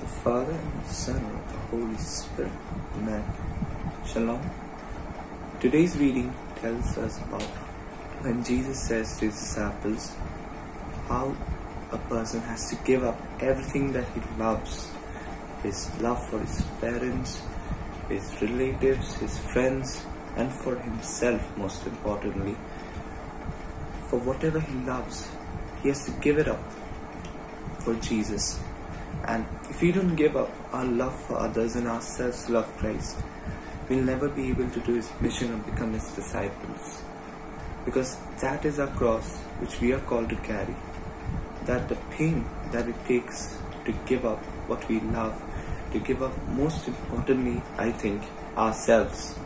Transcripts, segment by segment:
the Father, and the Son, and the Holy Spirit. Amen. Shalom. Today's reading tells us about when Jesus says to his disciples how a person has to give up everything that he loves. His love for his parents, his relatives, his friends, and for himself, most importantly. For whatever he loves, he has to give it up for Jesus. And if we don't give up our love for others and ourselves to love Christ, we'll never be able to do his mission or become his disciples. Because that is our cross which we are called to carry. That the pain that it takes to give up what we love, to give up, most importantly, I think, ourselves,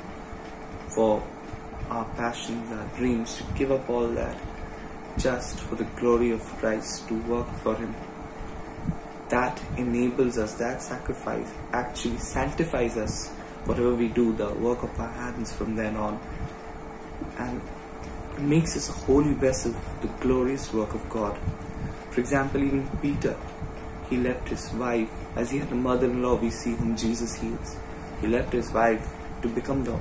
for our passions, our dreams, to give up all that just for the glory of Christ, to work for him. That enables us, that sacrifice actually sanctifies us, whatever we do, the work of our hands from then on, and makes us a holy vessel for the glorious work of God. For example, even Peter, he left his wife, as he had a mother-in-law, we see whom Jesus heals. He left his wife to become the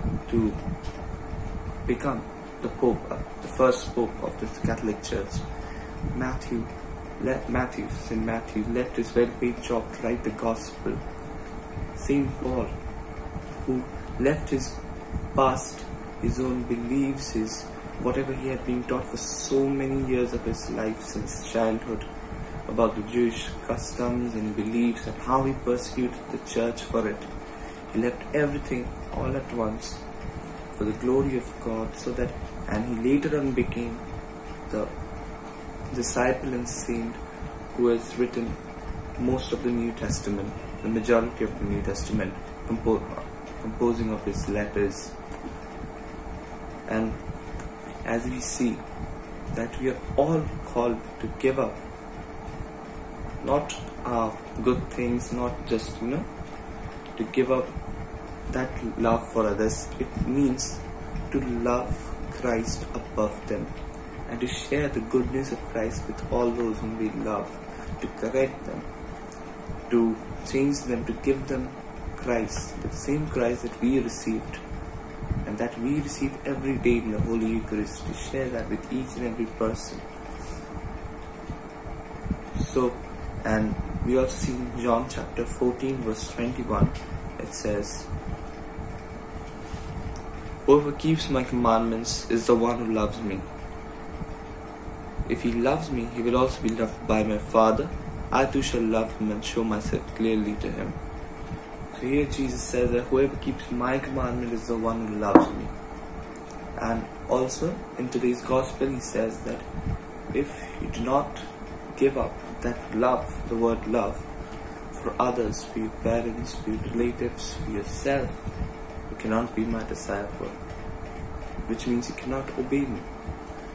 Pope, the first Pope of the Catholic Church. Saint Matthew left his well-paid job to write the Gospel. Saint Paul, who left his past, his own beliefs, his whatever he had been taught for so many years of his life since childhood, about the Jewish customs and beliefs and how he persecuted the church for it. He left everything all at once for the glory of God, and he later on became the disciple and saint who has written most of the New Testament, the majority of the New Testament, composing of his letters. And as we see that we are all called to give up not our good things, not just to give up that love for others. It means to love Christ above them and to share the goodness of Christ with all those whom we love, to correct them, to change them, to give them Christ, the same Christ that we received and that we receive every day in the Holy Eucharist, to share that with each and every person. And we also see in John chapter 14 verse 21, it says, "Whoever keeps my commandments is the one who loves me. If he loves me, he will also be loved by my Father. I too shall love him and show myself clearly to him." So here Jesus says that whoever keeps my commandment is the one who loves me. And also in today's gospel he says that if you do not give up that love, the word love, for others, for your parents, for your relatives, for yourself, you cannot be my disciple, which means you cannot obey me.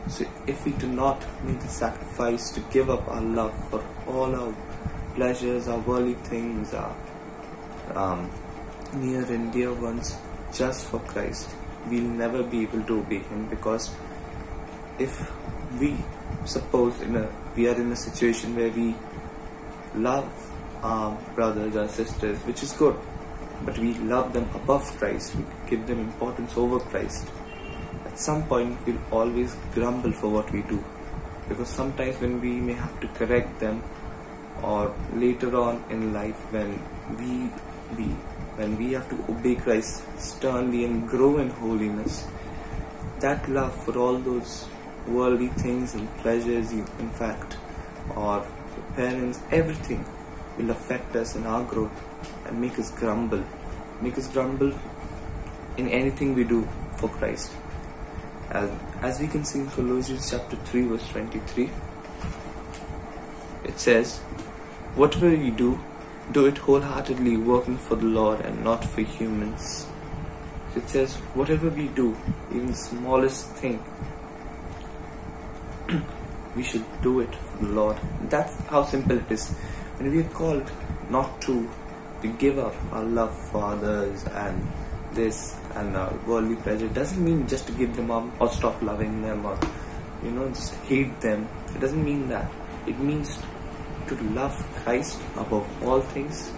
So if we do not make the sacrifice to give up our love for all our pleasures, our worldly things, our near and dear ones, just for Christ, we'll never be able to obey him. Because if we suppose we are in a situation where we love our brothers, our sisters, which is good, but we love them above Christ, we give them importance over Christ, at some point we'll always grumble for what we do. Because sometimes when we may have to correct them, or later on in life when we have to obey Christ sternly and grow in holiness, that love for all those worldly things and pleasures, in fact, or parents, everything will affect us in our growth and make us grumble in anything we do for Christ. As we can see in Colossians chapter 3 verse 23, it says, "Whatever you do, do it wholeheartedly, working for the Lord and not for humans." So it says whatever we do, even the smallest thing, we should do it for the Lord. That's how simple it is. When we are called not to give up our love for others and this and our worldly pleasure, it doesn't mean just to give them up or stop loving them or just hate them. It doesn't mean that. It means to love Christ above all things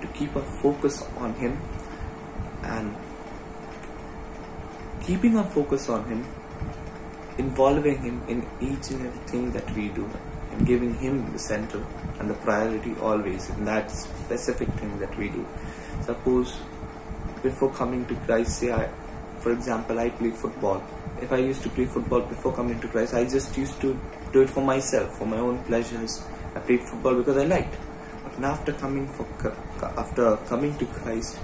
to keep our focus on Him, and keeping our focus on Him, involving Him in each and everything that we do, and giving Him the center and the priority always in that specific thing that we do. Suppose before coming to Christ, say for example, I play football. If I used to play football before coming to Christ, I just used to do it for myself, for my own pleasures. I played football because I liked. But now after coming to Christ,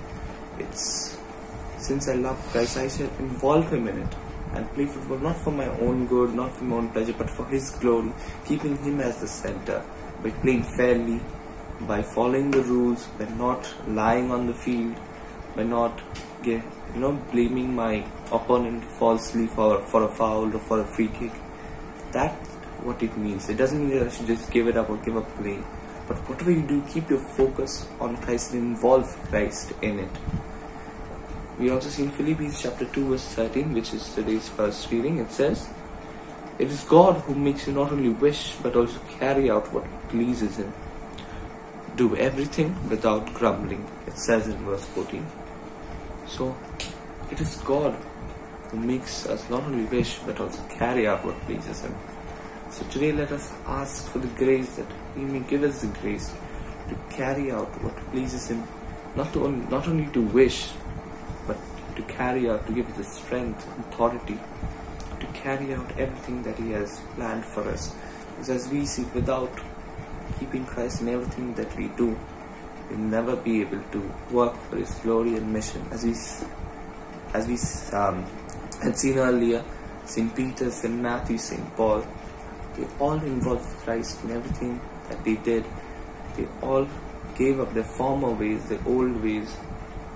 since I love Christ, I shall involve Him in it and play football not for my own good, not for my own pleasure, but for His glory, keeping Him as the center, by playing fairly, by following the rules, by not lying on the field, by not blaming my opponent falsely for a foul or for a free kick. That's what it means. It doesn't mean that I should just give it up or give up playing. But whatever you do, keep your focus on Christ and involve Christ in it. We also see in Philippians chapter 2 verse 13, which is today's first reading. It says, "It is God who makes you not only wish but also carry out what pleases Him. Do everything without grumbling," it says in verse 14. So, it is God who makes us not only wish but also carry out what pleases Him. So today let us ask for the grace that He may give us the grace to carry out what pleases Him, not only to wish, but to carry out, to give us the strength, authority, to carry out everything that He has planned for us. Because as we see, without keeping Christ in everything that we do, we'll never be able to work for His glory and mission. As we had seen earlier, St. Peter, St. Matthew, St. Paul, they all involved Christ in everything that they did. They all gave up their former ways, their old ways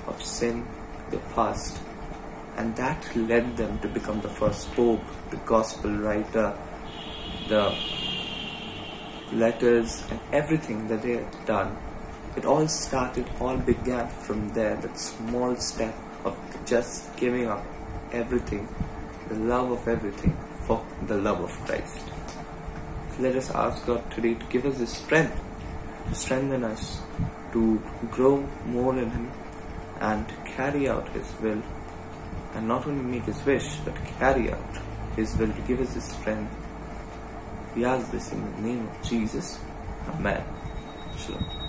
of sin, their past, and that led them to become the first pope, the gospel writer, the letters, and everything that they had done. It all began from there, that small step of just giving up everything, the love of everything, for the love of Christ. So let us ask God today to give us the strength, to strengthen us, to grow more in Him, and to carry out His will, and not only make His wish, but carry out His will, to give us the strength. We ask this in the name of Jesus. Amen. Shalom.